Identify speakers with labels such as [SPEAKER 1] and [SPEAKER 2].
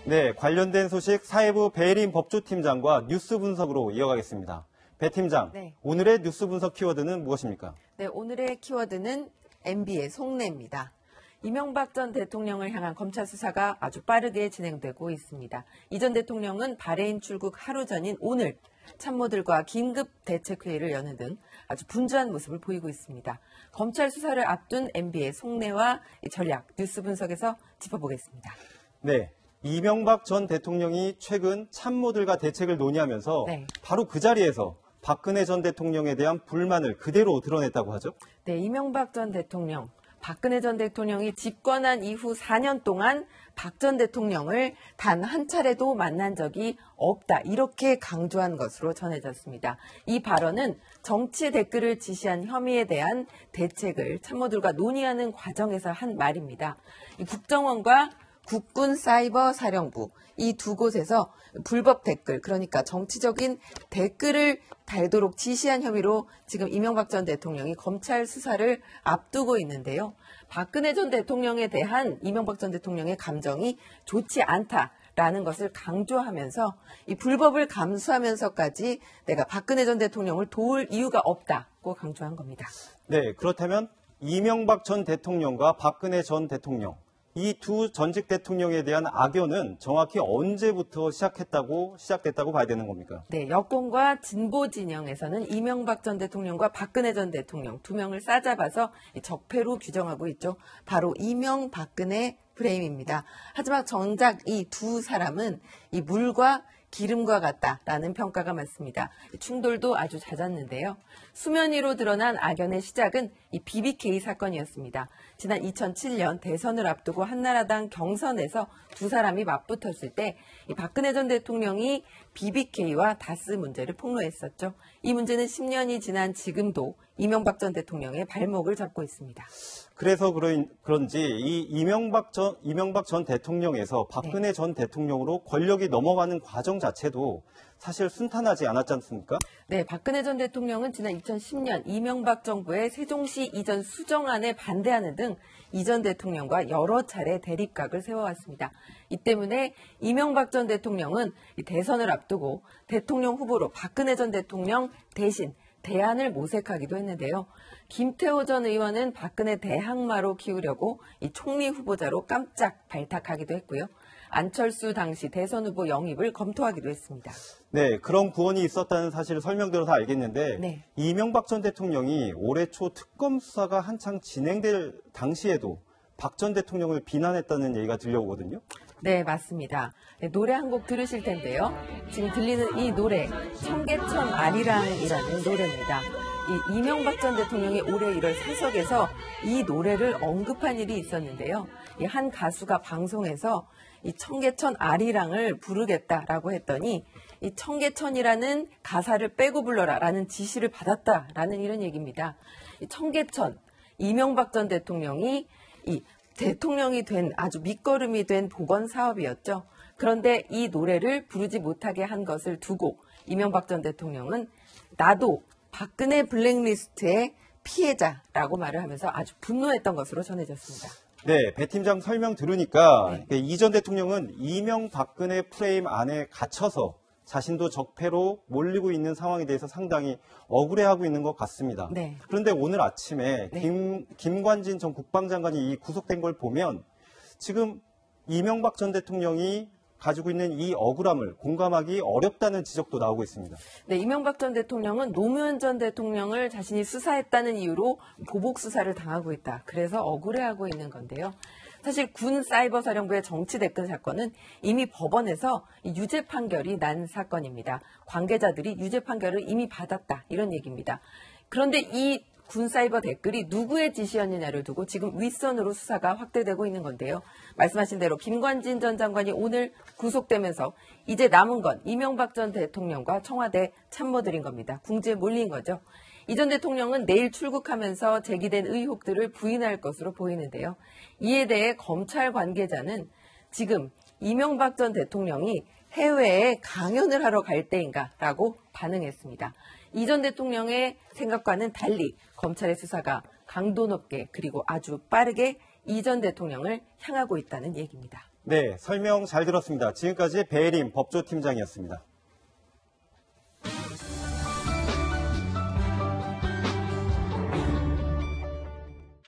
[SPEAKER 1] 네, 관련된 소식 사회부 배혜림 법조팀장과 뉴스 분석으로 이어가겠습니다. 배 팀장,
[SPEAKER 2] 네.
[SPEAKER 1] 오늘의 뉴스 분석 키워드는 무엇입니까?
[SPEAKER 2] 네, 오늘의 키워드는 MB의 속내입니다. 이명박 전 대통령을 향한 검찰 수사가 아주 빠르게 진행되고 있습니다. 이 전 대통령은 바레인 출국 하루 전인 오늘 참모들과 긴급 대책회의를 여는 등 아주 분주한 모습을 보이고 있습니다. 검찰 수사를 앞둔 MB의 속내와 전략, 뉴스 분석에서 짚어보겠습니다.
[SPEAKER 1] 네, 이명박 전 대통령이 최근 참모들과 대책을 논의하면서
[SPEAKER 2] 네.
[SPEAKER 1] 바로 그 자리에서 박근혜 전 대통령에 대한 불만을 그대로 드러냈다고 하죠?
[SPEAKER 2] 네, 이명박 전 대통령, 박근혜 전 대통령이 집권한 이후 4년 동안 박 전 대통령을 단 한 차례도 만난 적이 없다. 이렇게 강조한 것으로 전해졌습니다. 이 발언은 정치 댓글을 지시한 혐의에 대한 대책을 참모들과 논의하는 과정에서 한 말입니다. 이 국정원과 국군 사이버 사령부 이 두 곳에서 불법 댓글, 그러니까 정치적인 댓글을 달도록 지시한 혐의로 지금 이명박 전 대통령이 검찰 수사를 앞두고 있는데요. 박근혜 전 대통령에 대한 이명박 전 대통령의 감정이 좋지 않다라는 것을 강조하면서 이 불법을 감수하면서까지 내가 박근혜 전 대통령을 도울 이유가 없다고 강조한 겁니다.
[SPEAKER 1] 네, 그렇다면 이명박 전 대통령과 박근혜 전 대통령, 이 두 전직 대통령에 대한 악연은 정확히 언제부터 시작됐다고 봐야 되는 겁니까?
[SPEAKER 2] 네, 여권과 진보 진영에서는 이명박 전 대통령과 박근혜 전 대통령 두 명을 싸잡아서 적폐로 규정하고 있죠. 바로 이명 박근혜 프레임입니다. 하지만 정작 이 두 사람은 이 물과 기름과 같다라는 평가가 많습니다. 충돌도 아주 잦았는데요. 수면 위로 드러난 악연의 시작은 이 BBK 사건이었습니다. 지난 2007년 대선을 앞두고 한나라당 경선에서 두 사람이 맞붙었을 때 이 박근혜 전 대통령이 BBK와 다스 문제를 폭로했었죠. 이 문제는 10년이 지난 지금도 이명박 전 대통령의 발목을 잡고 있습니다.
[SPEAKER 1] 그래서 그런지 이 이명박 전 대통령에서 박근혜 전 대통령으로 권력이 넘어가는 과정 자체도 사실 순탄하지 않았지 않습니까?
[SPEAKER 2] 네, 박근혜 전 대통령은 지난 2010년 이명박 정부의 세종시 이전 수정안에 반대하는 등 이 전 대통령과 여러 차례 대립각을 세워왔습니다. 이 때문에 이명박 전 대통령은 이 대선을 앞두고 대통령 후보로 박근혜 전 대통령 대신 대안을 모색하기도 했는데요. 김태호 전 의원은 박근혜 대항마로 키우려고 이 총리 후보자로 깜짝 발탁하기도 했고요. 안철수 당시 대선 후보 영입을 검토하기도 했습니다.
[SPEAKER 1] 네, 그런 구원이 있었다는 사실을 설명대로 다 알겠는데
[SPEAKER 2] 네.
[SPEAKER 1] 이명박 전 대통령이 올해 초 특검 수사가 한창 진행될 당시에도 박 전 대통령을 비난했다는 얘기가 들려오거든요.
[SPEAKER 2] 네, 맞습니다. 네, 노래 한 곡 들으실 텐데요. 지금 들리는 이 노래, 청계천 아리랑이라는 노래입니다. 이 이명박 전 대통령이 올해 1월 사석에서 이 노래를 언급한 일이 있었는데요. 이 한 가수가 방송에서 이 청계천 아리랑을 부르겠다라고 했더니 이 청계천이라는 가사를 빼고 불러라라는 지시를 받았다라는 이런 얘기입니다. 이 청계천, 이명박 전 대통령이 이 대통령이 된 아주 밑거름이 된 보건 사업이었죠. 그런데 이 노래를 부르지 못하게 한 것을 두고 이명박 전 대통령은 나도 박근혜 블랙리스트의 피해자라고 말을 하면서 아주 분노했던 것으로 전해졌습니다.
[SPEAKER 1] 네, 배 팀장 설명 들으니까
[SPEAKER 2] 네.
[SPEAKER 1] 이 전 대통령은 이명박근혜 프레임 안에 갇혀서 자신도 적폐로 몰리고 있는 상황에 대해서 상당히 억울해하고 있는 것 같습니다.
[SPEAKER 2] 네.
[SPEAKER 1] 그런데 오늘 아침에
[SPEAKER 2] 네.
[SPEAKER 1] 김관진 전 국방장관이 이 구속된 걸 보면 지금 이명박 전 대통령이 가지고 있는 이 억울함을 공감하기 어렵다는 지적도 나오고 있습니다.
[SPEAKER 2] 네, 이명박 전 대통령은 노무현 전 대통령을 자신이 수사했다는 이유로 보복 수사를 당하고 있다. 그래서 억울해하고 있는 건데요. 사실 군 사이버 사령부의 정치 댓글 사건은 이미 법원에서 유죄 판결이 난 사건입니다. 관계자들이 유죄 판결을 이미 받았다. 이런 얘기입니다. 그런데 이 군 사이버 댓글이 누구의 지시였느냐를 두고 지금 윗선으로 수사가 확대되고 있는 건데요. 말씀하신 대로 김관진 전 장관이 오늘 구속되면서 이제 남은 건 이명박 전 대통령과 청와대 참모들인 겁니다. 궁지에 몰린 거죠. 이 전 대통령은 내일 출국하면서 제기된 의혹들을 부인할 것으로 보이는데요. 이에 대해 검찰 관계자는 지금 이명박 전 대통령이 해외에 강연을 하러 갈 때인가라고 반응했습니다. 이 전 대통령의 생각과는 달리 검찰의 수사가 강도 높게 그리고 아주 빠르게 이 전 대통령을 향하고 있다는 얘기입니다.
[SPEAKER 1] 네, 설명 잘 들었습니다. 지금까지 배혜림 법조팀장이었습니다.